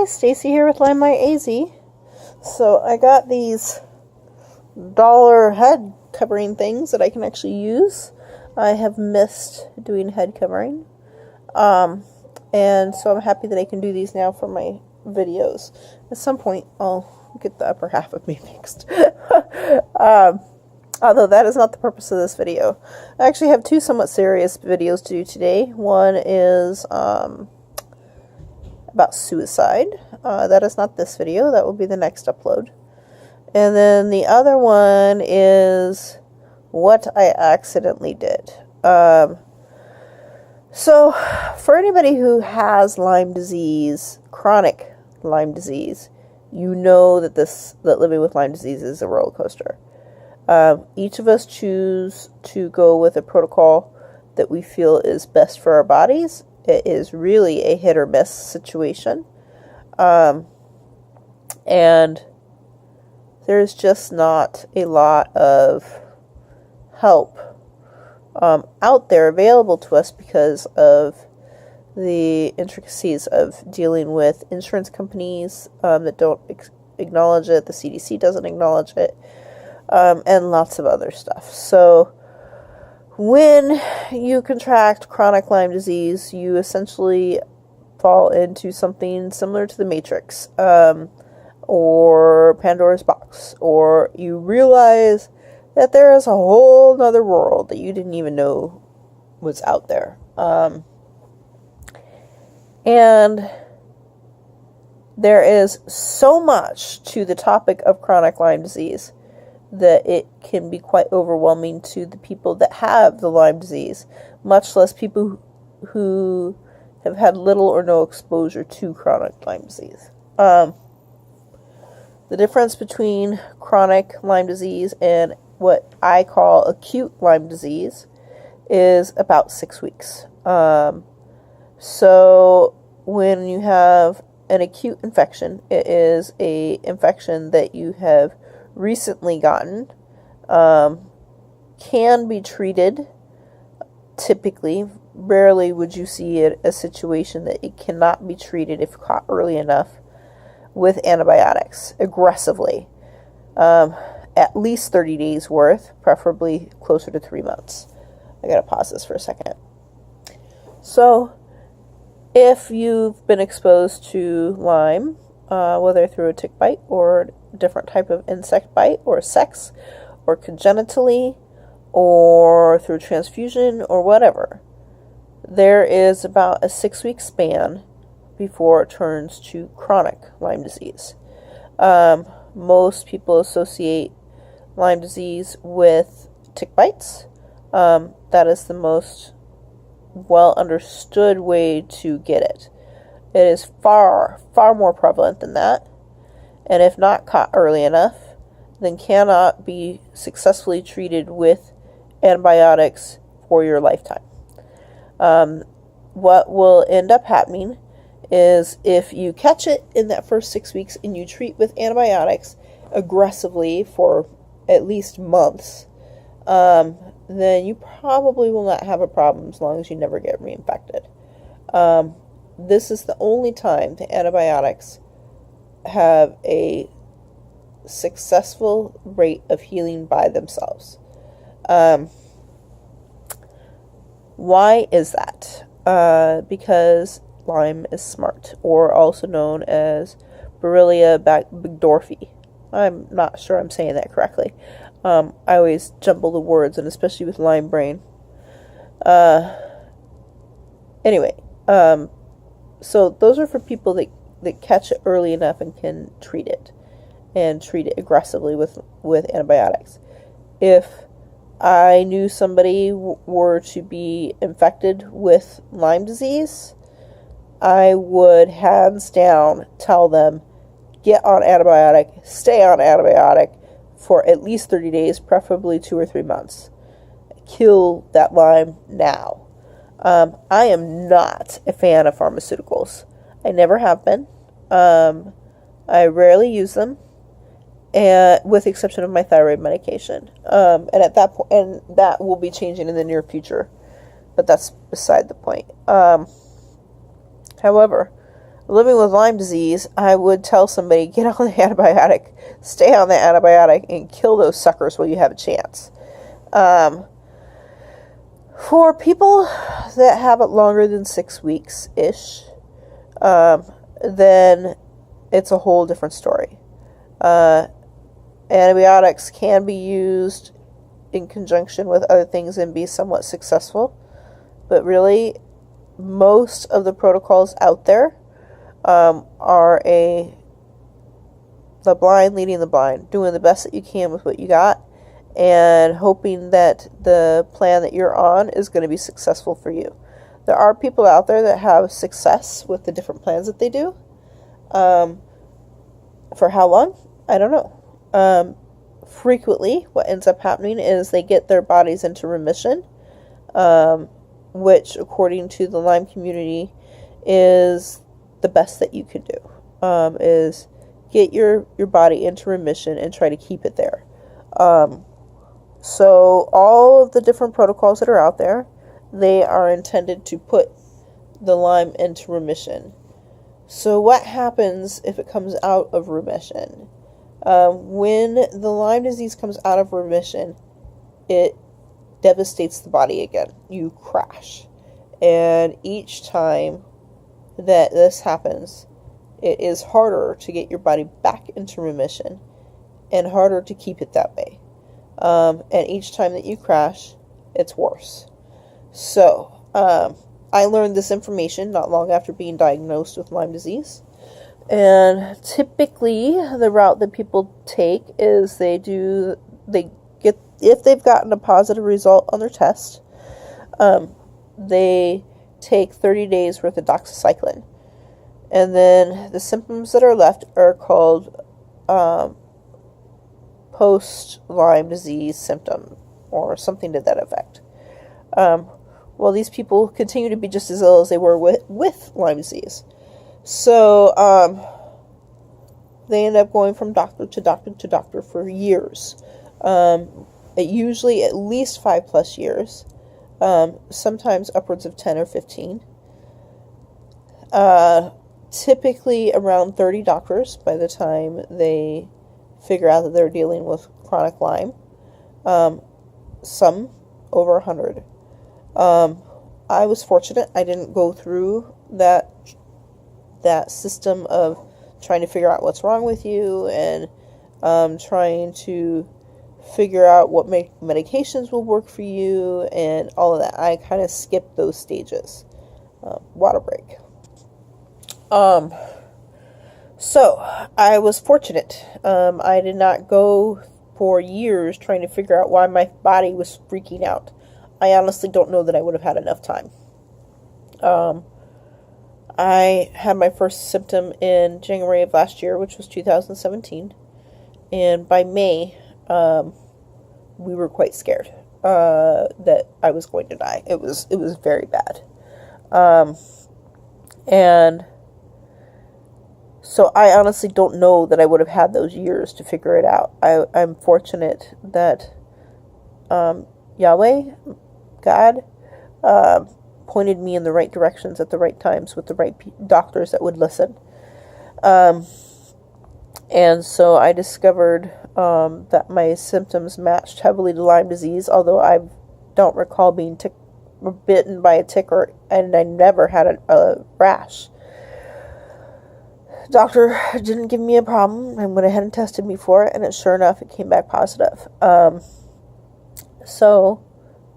guys, Stacy here with Lyme AZ. So I got these dollar head covering things that I can actually use. I have missed doing head covering. And so I'm happy that I can do these now for my videos. At some point I'll get the upper half of me fixed. Although that is not the purpose of this video. I actually have two somewhat serious videos to do today. One is about suicide. That is not this video. That will be the next upload. And then the other one is what I accidentally did. So for anybody who has Lyme disease, chronic Lyme disease, you know that living with Lyme disease is a roller coaster. Each of us choose to go with a protocol that we feel is best for our bodies. It is really a hit or miss situation. And there's just not a lot of help out there available to us because of the intricacies of dealing with insurance companies that don't acknowledge it, the CDC doesn't acknowledge it, and lots of other stuff. So when you contract chronic Lyme disease, you essentially fall into something similar to the Matrix, or Pandora's box, or you realize that there is a whole nother world that you didn't even know was out there. And there is so much to the topic of chronic Lyme disease that it can be quite overwhelming to the people that have the Lyme disease, much less people who have had little or no exposure to chronic Lyme disease. The difference between chronic Lyme disease and what I call acute Lyme disease is about 6 weeks. So when you have an acute infection, it is a infection that you have recently gotten, can be treated. Typically, rarely would you see a situation that it cannot be treated if caught early enough with antibiotics aggressively. At least 30 days worth, preferably closer to 3 months. I gotta pause this for a second. So, if you've been exposed to Lyme, whether through a tick bite or a different type of insect bite or sex or congenitally or through transfusion or whatever, there is about a 6-week span before it turns to chronic Lyme disease. Most people associate Lyme disease with tick bites. That is the most well understood way to get it. It is far, far more prevalent than that, and if not caught early enough, then cannot be successfully treated with antibiotics for your lifetime. What will end up happening is if you catch it in that first 6 weeks and you treat with antibiotics aggressively for at least months, then you probably will not have a problem as long as you never get reinfected. This is the only time the antibiotics have a successful rate of healing by themselves. Why is that? Because Lyme is smart, or also known as Borrelia burgdorferi. I'm not sure I'm saying that correctly. I always jumble the words, and especially with Lyme brain. Anyway, so those are for people that catch it early enough and can treat it, and treat it aggressively with antibiotics. If I knew somebody were to be infected with Lyme disease, I would hands down tell them, get on antibiotic, stay on antibiotic for at least 30 days, preferably 2 or 3 months. Kill that Lyme now. I am not a fan of pharmaceuticals. I never have been. I rarely use them, and with the exception of my thyroid medication. And at that point, and that will be changing in the near future, but that's beside the point. However, living with Lyme disease, I would tell somebody, get on the antibiotic, stay on the antibiotic, and kill those suckers while you have a chance. For people that have it longer than 6 weeks-ish, then it's a whole different story. Antibiotics can be used in conjunction with other things and be somewhat successful, but really, most of the protocols out there are the blind leading the blind, doing the best that you can with what you got, and hoping that the plan that you're on is going to be successful for you. There are people out there that have success with the different plans that they do. For how long? I don't know. Frequently, what ends up happening is they get their bodies into remission, which, according to the Lyme community, is the best that you could do, is get your body into remission and try to keep it there. So all of the different protocols that are out there, they are intended to put the Lyme into remission. So what happens if it comes out of remission? When the Lyme disease comes out of remission, it devastates the body again. You crash. And each time that this happens, it is harder to get your body back into remission and harder to keep it that way. And each time that you crash, it's worse. So, I learned this information not long after being diagnosed with Lyme disease. And typically, the route that people take is if they've gotten a positive result on their test, they take 30 days worth of doxycycline. And then the symptoms that are left are called post-Lyme disease symptom, or something to that effect. Well, these people continue to be just as ill as they were with Lyme disease. So, they end up going from doctor to doctor to doctor for years. Usually at least 5+ years. Sometimes upwards of 10 or 15. Typically around 30 doctors by the time they figure out that they're dealing with chronic Lyme. Some over 100. I was fortunate. I didn't go through that system of trying to figure out what's wrong with you and trying to figure out what medications will work for you and all of that. I kind of skipped those stages. Water break. So I was fortunate. I did not go for years trying to figure out why my body was freaking out. I honestly don't know that I would have had enough time. I had my first symptom in January of last year, which was 2017. And by May, we were quite scared that I was going to die. It was very bad. And so I honestly don't know that I would have had those years to figure it out. I'm fortunate that Yahweh, God, pointed me in the right directions at the right times with the right doctors that would listen. And so I discovered that my symptoms matched heavily to Lyme disease, although I don't recall being bitten by a tick, and I never had a rash. Doctor didn't give me a problem and went ahead and tested me for it, and sure enough, it came back positive. So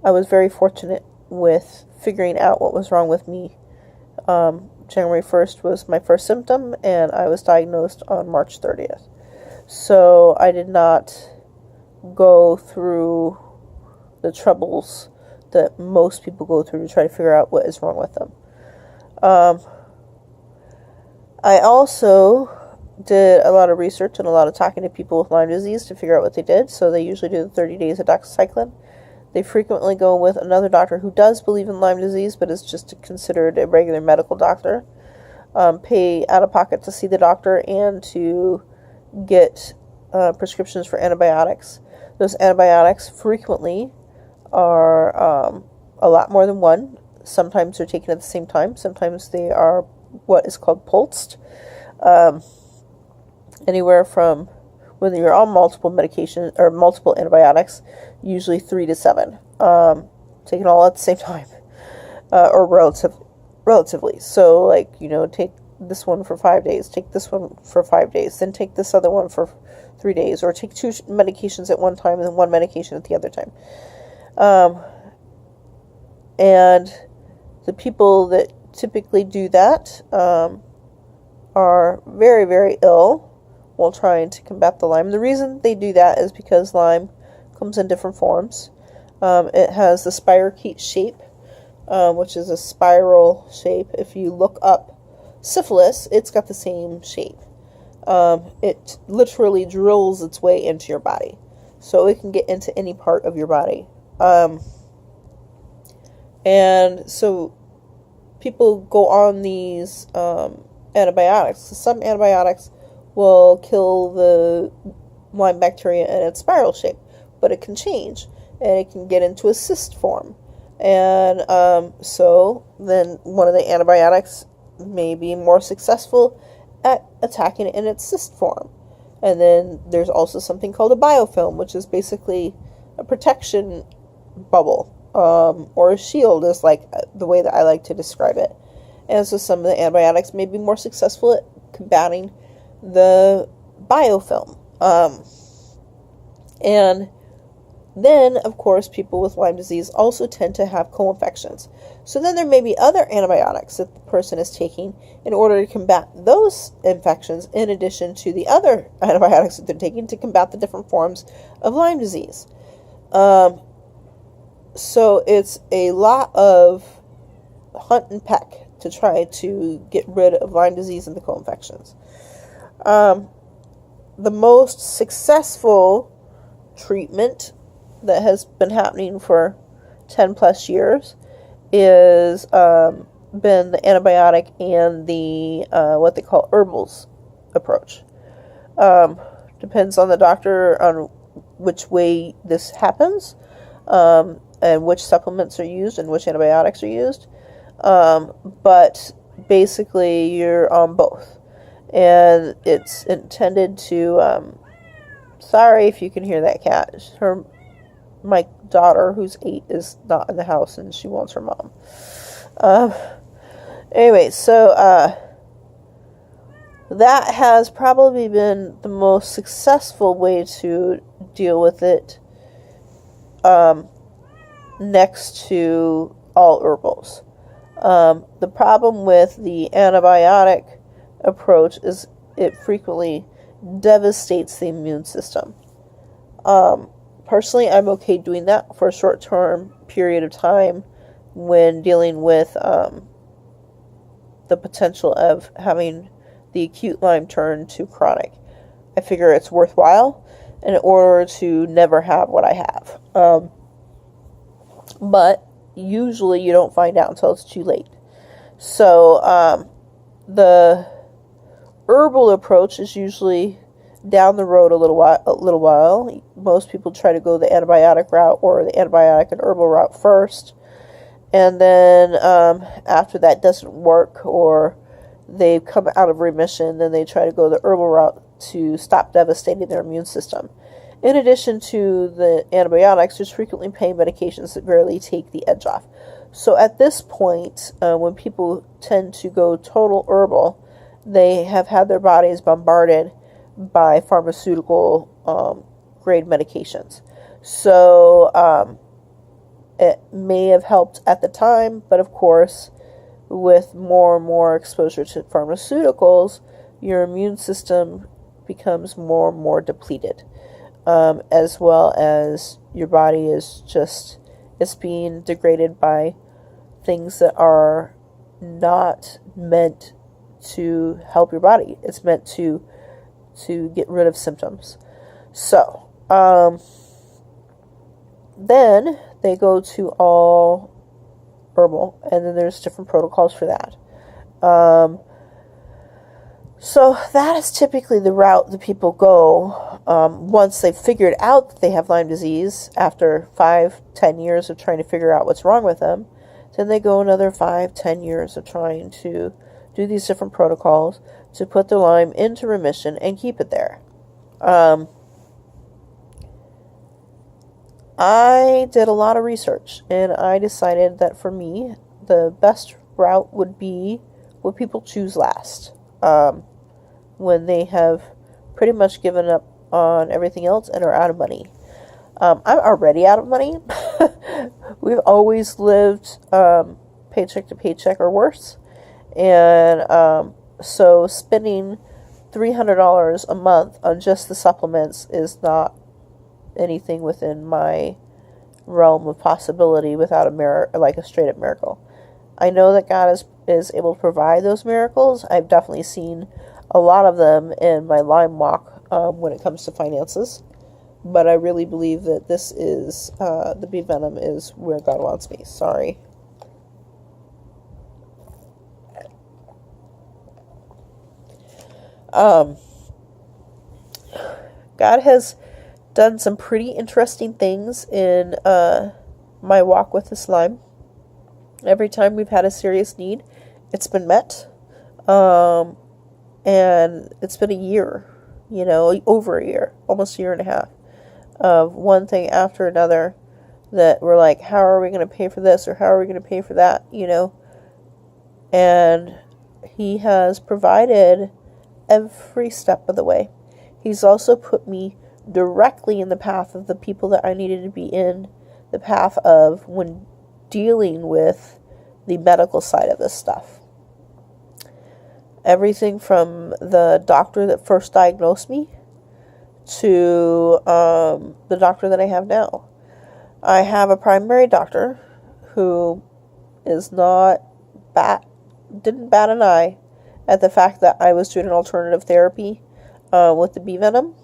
I was very fortunate with figuring out what was wrong with me. January 1st was my first symptom, and I was diagnosed on March 30th. So I did not go through the troubles that most people go through to try to figure out what is wrong with them. I also did a lot of research and a lot of talking to people with Lyme disease to figure out what they did. So they usually do the 30 days of doxycycline. They frequently go with another doctor who does believe in Lyme disease, but is just considered a regular medical doctor. Pay out of pocket to see the doctor and to get prescriptions for antibiotics. Those antibiotics frequently are a lot more than one. Sometimes they're taken at the same time. Sometimes they are what is called pulsed. Anywhere from, when you're on multiple medications or multiple antibiotics, usually 3 to 7, taken all at the same time, or relatively. So, like, take this one for 5 days, take this one for 5 days, then take this other one for 3 days, or take 2 medications at one time and then 1 medication at the other time. And the people that typically do that are very, very ill while trying to combat the Lyme. The reason they do that is because Lyme comes in different forms. It has the spirochete shape, which is a spiral shape. If you look up syphilis, it's got the same shape. It literally drills its way into your body, so it can get into any part of your body. And so people go on these antibiotics. Some antibiotics will kill the Lyme bacteria in its spiral shape, but it can change, and it can get into a cyst form. And so then one of the antibiotics may be more successful at attacking it in its cyst form. And then there's also something called a biofilm, which is basically a protection bubble, or a shield, is like the way that I like to describe it. And so some of the antibiotics may be more successful at combating the biofilm. And then, of course, people with Lyme disease also tend to have co-infections. So then there may be other antibiotics that the person is taking in order to combat those infections, in addition to the other antibiotics that they're taking to combat the different forms of Lyme disease. So it's a lot of hunt and peck to try to get rid of Lyme disease and the co-infections. The most successful treatment that has been happening for 10 plus years is been the antibiotic and the what they call herbals approach. Depends on the doctor on which way this happens, and which supplements are used and which antibiotics are used. But basically you're on both. And it's intended to, sorry if you can hear that cat. My daughter, who's 8, is not in the house and she wants her mom. Anyway, so that has probably been the most successful way to deal with it, next to all herbals. The problem with the antibiotic approach is it frequently devastates the immune system. Personally, I'm okay doing that for a short-term period of time when dealing with the potential of having the acute Lyme turn to chronic. I figure it's worthwhile in order to never have what I have. But usually you don't find out until it's too late. So the herbal approach is usually down the road a little while. Most people try to go the antibiotic route or the antibiotic and herbal route first. And then after that doesn't work or they've come out of remission, then they try to go the herbal route to stop devastating their immune system. In addition to the antibiotics, there's frequently pain medications that rarely take the edge off. So at this point, when people tend to go total herbal, they have had their bodies bombarded by pharmaceutical grade medications. So it may have helped at the time, but of course, with more and more exposure to pharmaceuticals, your immune system becomes more and more depleted, as well as your body is it's being degraded by things that are not meant to help your body. It's meant to get rid of symptoms. So then they go to all herbal, and then there's different protocols for that. So that is typically the route that people go once they've figured out that they have Lyme disease after 5-10 years of trying to figure out what's wrong with them. Then they go another 5-10 years of trying to do these different protocols to put the Lyme into remission and keep it there. I did a lot of research, and I decided that for me, the best route would be what people choose last. When they have pretty much given up on everything else and are out of money. I'm already out of money. We've always lived paycheck to paycheck or worse. And so spending $300 a month on just the supplements is not anything within my realm of possibility without a straight up miracle. I know that God is able to provide those miracles. I've definitely seen a lot of them in my Lyme walk when it comes to finances. But I really believe that this is, the bee venom is where God wants me. Sorry. God has done some pretty interesting things in my walk with this Lyme. Every time we've had a serious need, it's been met. And it's been a year, over a year, almost a year and a half, of one thing after another that we're like, how are we going to pay for this, or how are we going to pay for that, And He has provided every step of the way. He's also put me directly in the path of the people that I needed to be in the path of when dealing with the medical side of this stuff. Everything from the doctor that first diagnosed me to the doctor that I have now. I have a primary doctor who is didn't bat an eye at the fact that I was doing an alternative therapy with the bee venom.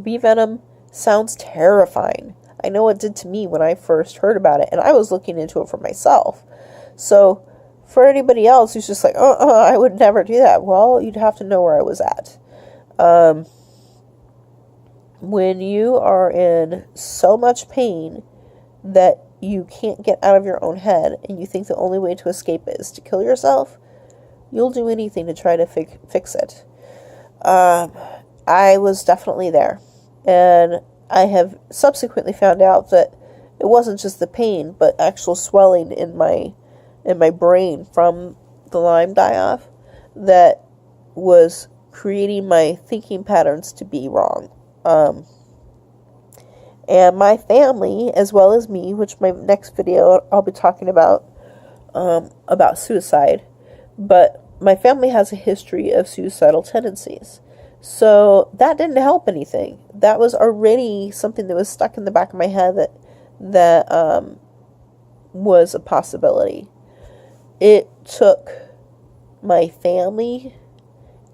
Bee venom sounds terrifying. I know it did to me when I first heard about it, and I was looking into it for myself. So for anybody else who's just like, I would never do that, well, you'd have to know where I was at. When you are in so much pain that you can't get out of your own head, and you think the only way to escape it is to kill yourself, you'll do anything to try to fix it. I was definitely there, and I have subsequently found out that it wasn't just the pain, but actual swelling in my brain from the Lyme die-off that was creating my thinking patterns to be wrong. And my family, as well as me, which my next video I'll be talking about suicide, but my family has a history of suicidal tendencies. So that didn't help anything. That was already something that was stuck in the back of my head that was a possibility. It took my family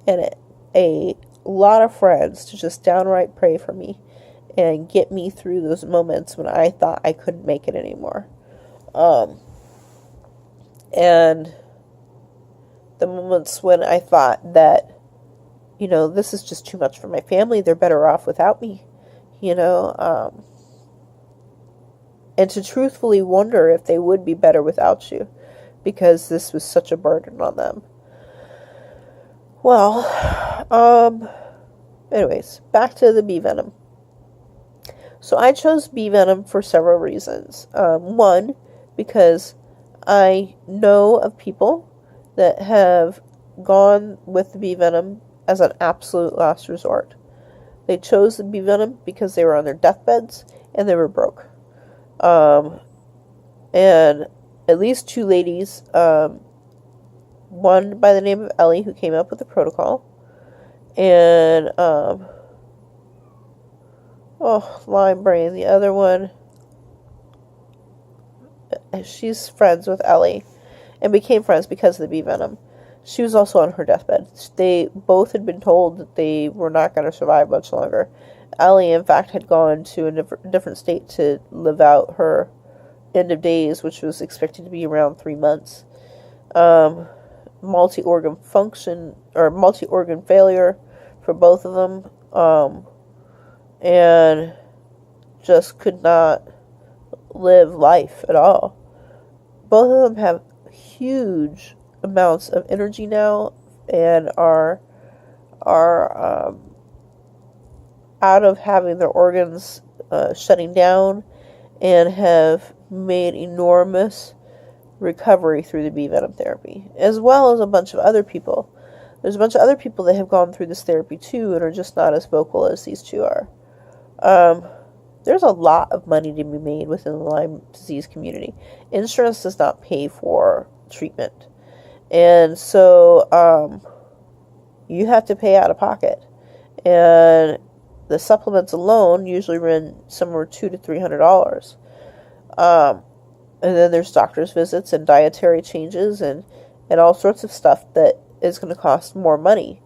and a lot of friends to just downright pray for me and get me through those moments when I thought I couldn't make it anymore. And the moments when I thought that, this is just too much for my family. They're better off without me, and to truthfully wonder if they would be better without you, because this was such a burden on them. Well, anyways, back to the bee venom. So I chose bee venom for several reasons. One, because I know of people that have gone with the bee venom as an absolute last resort. They chose the bee venom because they were on their deathbeds and they were broke. And at least two ladies, one by the name of Ellie, who came up with the protocol, and Lyme brain. The other one, she's friends with Ellie and became friends because of the bee venom. She was also on her deathbed. They both had been told that they were not going to survive much longer. Ellie, in fact, had gone to a different state to live out her end of days, which was expected to be around 3 months. Multi-organ failure for both of them. And just could not live life at all. Both of them have huge amounts of energy now and are out of having their organs shutting down, and have made enormous recovery through the bee venom therapy, as well as a bunch of other people. There's a bunch of other people that have gone through this therapy too and are just not as vocal as these two are. There's a lot of money to be made within the Lyme disease community. Insurance does not pay for treatment. And so you have to pay out of pocket. And the supplements alone usually run somewhere $200 to $300. And then there's doctor's visits and dietary changes and all sorts of stuff that is going to cost more money.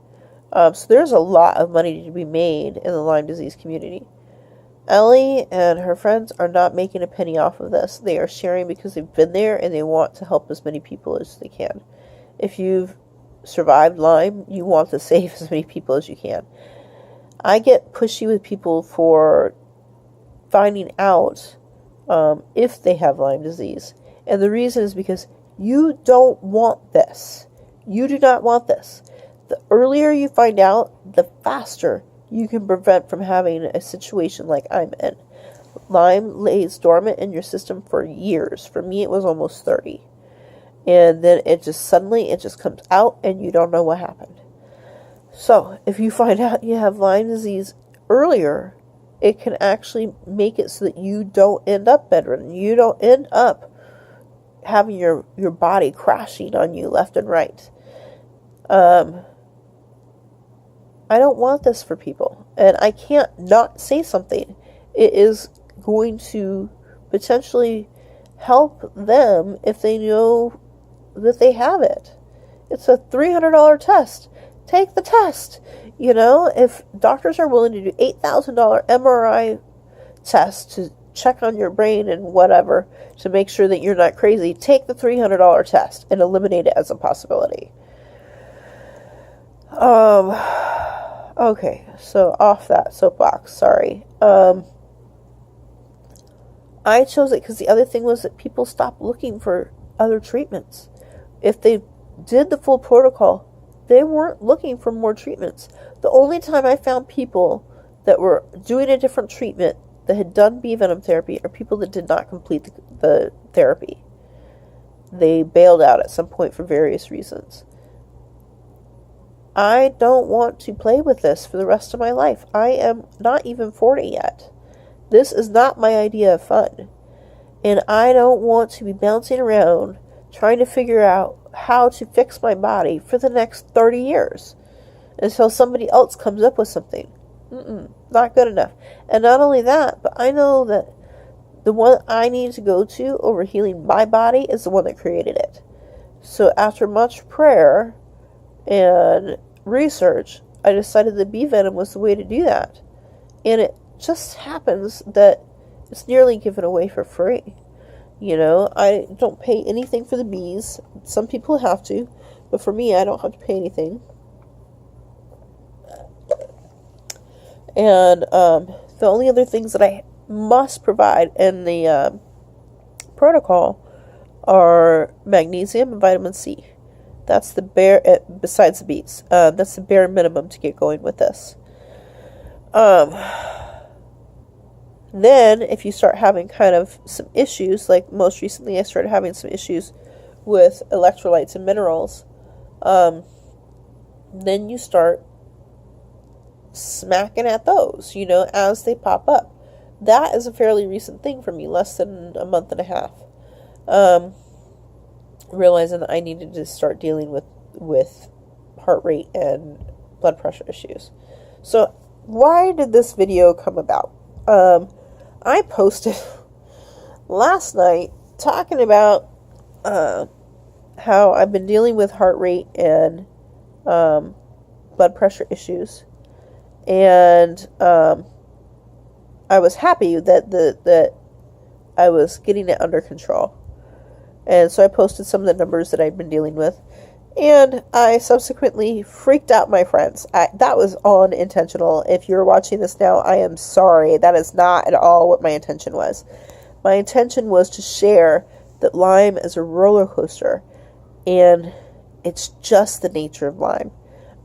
So there's a lot of money to be made in the Lyme disease community. Ellie and her friends are not making a penny off of this. They are sharing because they've been there and they want to help as many people as they can. If you've survived Lyme, you want to save as many people as you can. I get pushy with people for finding out if they have Lyme disease. And the reason is because you don't want this. You do not want this. The earlier you find out, the faster you can prevent from having a situation like I'm in. Lyme lays dormant in your system for years. For me, it was almost 30. And then it just comes out and you don't know what happened. So if you find out you have Lyme disease earlier, it can actually make it so that you don't end up bedridden. You don't end up having your body crashing on you left and right. I don't want this for people. And I can't not say something. It is going to potentially help them if they know that they have it. It's a $300 test. Take the test. You know, if doctors are willing to do $8,000 MRI tests to check on your brain and whatever to make sure that you're not crazy, take the $300 test and eliminate it as a possibility. Okay, so off that soapbox, sorry. I chose it because the other thing was that people stopped looking for other treatments. If they did the full protocol, they weren't looking for more treatments. The only time I found people that were doing a different treatment that had done bee venom therapy are people that did not complete the therapy. They bailed out at some point for various reasons. I don't want to play with this for the rest of my life. I am not even 40 yet. This is not my idea of fun. And I don't want to be bouncing around trying to figure out how to fix my body for the next 30 years until somebody else comes up with something. Not good enough. And not only that, but I know that the one I need to go to over healing my body is the one that created it. So after much prayer and research, I decided that bee venom was the way to do that. And it just happens that it's nearly given away for free. You know, I don't pay anything for the bees. Some people have to, but for me, I don't have to pay anything. And the only other things that I must provide in the protocol are magnesium and vitamin C. That's the bare, besides the bees, that's the bare minimum to get going with this. Then, if you start having kind of some issues, like most recently I started having some issues with electrolytes and minerals, then you start smacking at those, you know, as they pop up. That is a fairly recent thing for me, less than a month and a half. Realizing that I needed to start dealing with heart rate and blood pressure issues. So, why did this video come about? I posted last night talking about how I've been dealing with heart rate and blood pressure issues, and I was happy that I was getting it under control. And so I posted some of the numbers that I've been dealing with, and I subsequently freaked out my friends. That was unintentional. If you're watching this now, I am sorry. That is not at all what my intention was. My intention was to share that Lyme is a roller coaster, and It's just the nature of Lyme.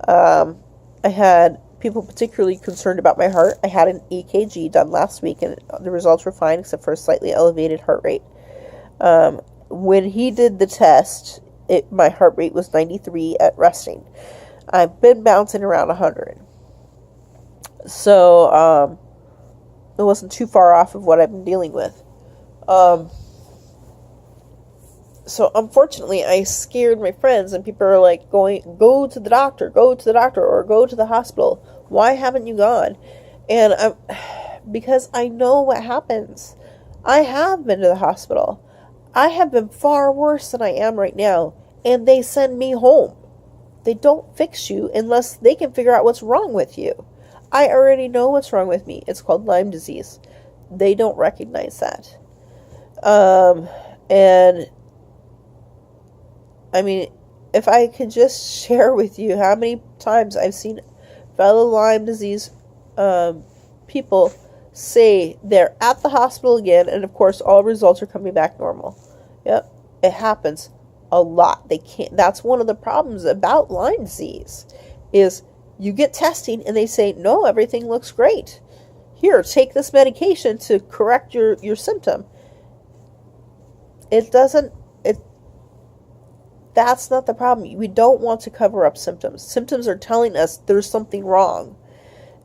I had people particularly concerned about my heart. I had an EKG done last week, and the results were fine except for a slightly elevated heart rate. When he did the test, my heart rate was 93 at resting. I've been bouncing around 100. So, it wasn't too far off of what I've been dealing with. So unfortunately, I scared my friends, and people are like, go to the doctor, or go to the hospital. Why haven't you gone? And because I know what happens. I have been to the hospital. I have been far worse than I am right now, and they send me home. They don't fix you unless they can figure out what's wrong with you. I already know what's wrong with me. It's called Lyme disease. They don't recognize that. And I mean, if I could just share with you how many times I've seen fellow Lyme disease people say they're at the hospital again, and of course all results are coming back normal. Yep, it happens a lot. They can't. That's one of the problems about Lyme disease, is you get testing and they say, no, everything looks great. Here, take this medication to correct your symptom. It doesn't. That's not the problem. We don't want to cover up symptoms. Symptoms are telling us there's something wrong.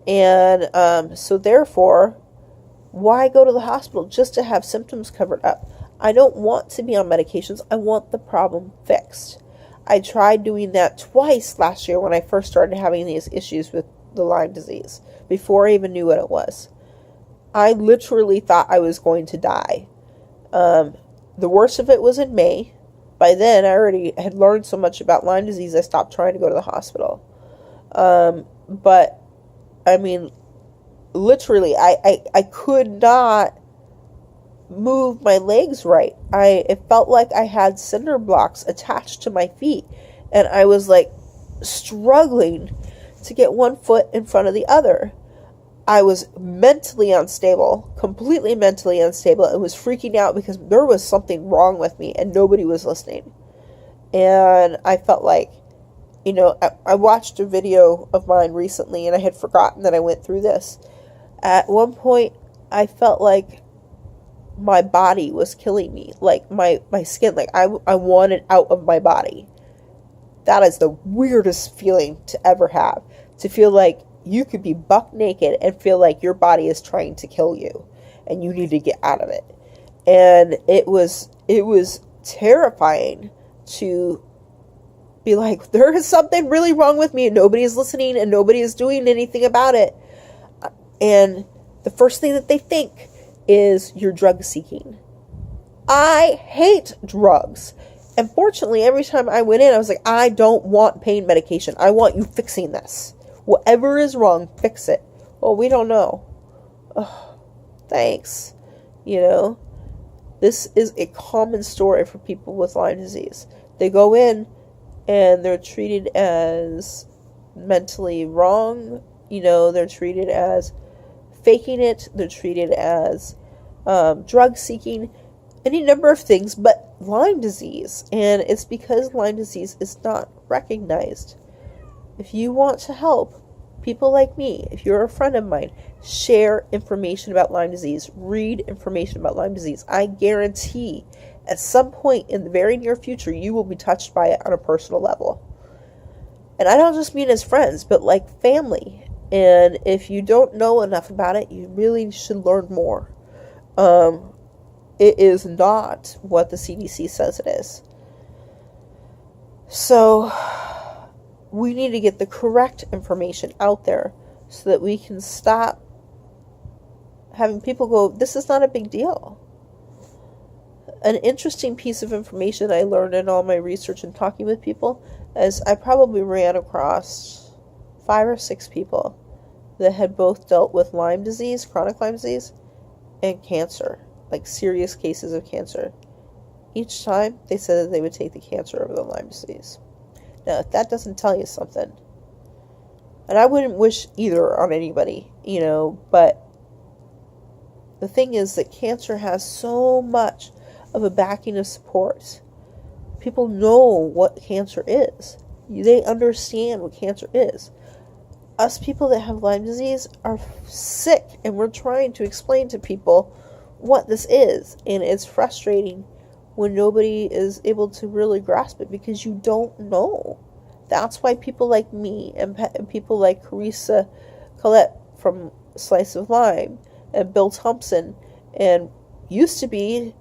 And so therefore, why go to the hospital just to have symptoms covered up? I don't want to be on medications. I want the problem fixed. I tried doing that twice last year when I first started having these issues with the Lyme disease, before I even knew what it was. I literally thought I was going to die. The worst of it was in May. By then, I already had learned so much about Lyme disease, I stopped trying to go to the hospital. But, I mean, literally, I could not move my legs right. It felt like I had cinder blocks attached to my feet. And I was, like, struggling to get one foot in front of the other. I was mentally unstable, completely mentally unstable, and was freaking out because there was something wrong with me and nobody was listening. And I felt like, I watched a video of mine recently and I had forgotten that I went through this. At one point, I felt like my body was killing me, like my skin, like I wanted out of my body. That is the weirdest feeling to ever have, to feel like you could be buck naked and feel like your body is trying to kill you and you need to get out of it. And it was terrifying to be like, there is something really wrong with me and nobody is listening and nobody is doing anything about it. And the first thing that they think is you're drug seeking. I hate drugs. And fortunately, every time I went in, I was like, I don't want pain medication. I want you fixing this. Whatever is wrong, fix it. Well, we don't know. Oh, thanks. This is a common story for people with Lyme disease. They go in and they're treated as mentally wrong. They're treated as faking it. They're treated as drug seeking. Any number of things, but Lyme disease. And it's because Lyme disease is not recognized. If you want to help people like me, if you're a friend of mine, share information about Lyme disease. Read information about Lyme disease. I guarantee at some point in the very near future, you will be touched by it on a personal level. And I don't just mean as friends, but like family. And if you don't know enough about it, you really should learn more. It is not what the CDC says it is. So we need to get the correct information out there so that we can stop having people go, this is not a big deal. An interesting piece of information I learned in all my research and talking with people is I probably ran across 5 or 6 people that had both dealt with Lyme disease, chronic Lyme disease, and cancer, like serious cases of cancer. Each time they said that they would take the cancer over the Lyme disease. Now, if that doesn't tell you something, and I wouldn't wish either on anybody, but the thing is that cancer has so much of a backing of support. People know what cancer is. They understand what cancer is. Us people that have Lyme disease are sick, and we're trying to explain to people what this is, and it's frustrating when nobody is able to really grasp it because you don't know. That's why people like me and people like Carissa Collette from Slice of Lyme and Bill Thompson and used to be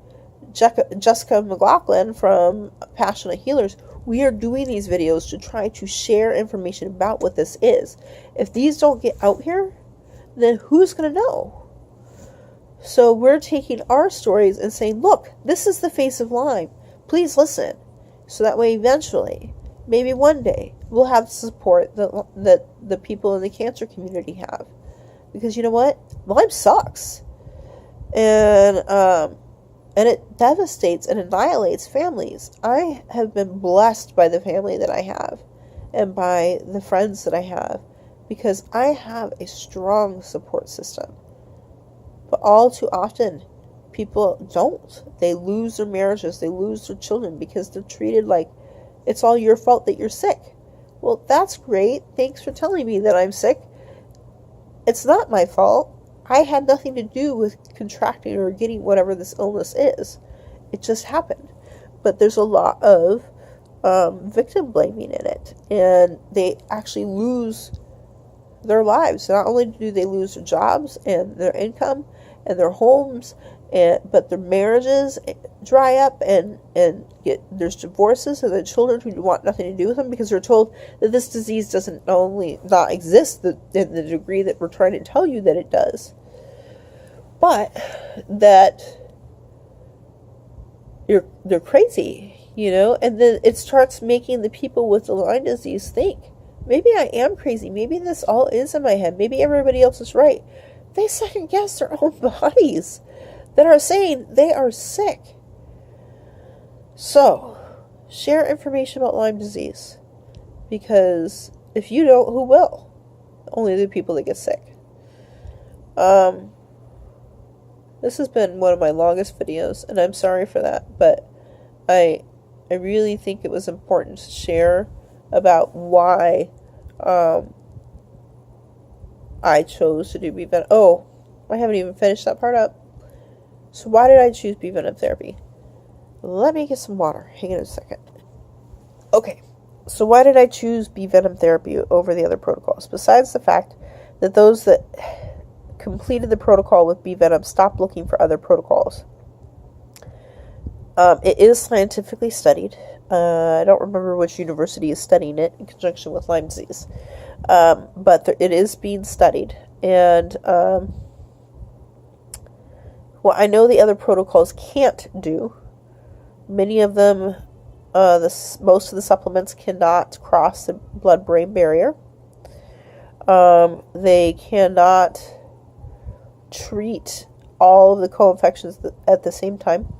Jessica McLaughlin from Passionate Healers, we are doing these videos to try to share information about what this is. If these don't get out here, then who's going to know? So we're taking our stories and saying, look, this is the face of Lyme. Please listen. So that way eventually, maybe one day, we'll have the support that the people in the cancer community have. Because you know what? Lyme sucks. And it devastates and annihilates families. I have been blessed by the family that I have and by the friends that I have because I have a strong support system. But all too often, people don't. They lose their marriages, they lose their children because they're treated like it's all your fault that you're sick. Well, that's great. Thanks for telling me that I'm sick. It's not my fault. I had nothing to do with contracting or getting whatever this illness is. It just happened. But there's a lot of victim blaming in it. And they actually lose their lives. Not only do they lose their jobs and their income and their homes, but their marriages dry up and there's divorces and the children who want nothing to do with them because they're told that this disease doesn't only not exist in the degree that we're trying to tell you that it does, but that they're crazy, and then it starts making the people with the Lyme disease think, maybe I am crazy, maybe this all is in my head, maybe everybody else is right. They second guess their own bodies that are saying they are sick. So, share information about Lyme disease. Because if you don't, who will? Only the people that get sick. This has been one of my longest videos, and I'm sorry for that, but I really think it was important to share about why I chose to do bee venom. Oh, I haven't even finished that part up. So why did I choose bee venom therapy? Let me get some water. Hang on a second. Okay, so why did I choose bee venom therapy over the other protocols? Besides the fact that those that completed the protocol with bee venom stopped looking for other protocols. It is scientifically studied. I don't remember which university is studying it in conjunction with Lyme disease. But it is being studied. And what I know the other protocols can't do, many of them, most of the supplements cannot cross the blood-brain barrier. They cannot treat all of the co-infections at the same time.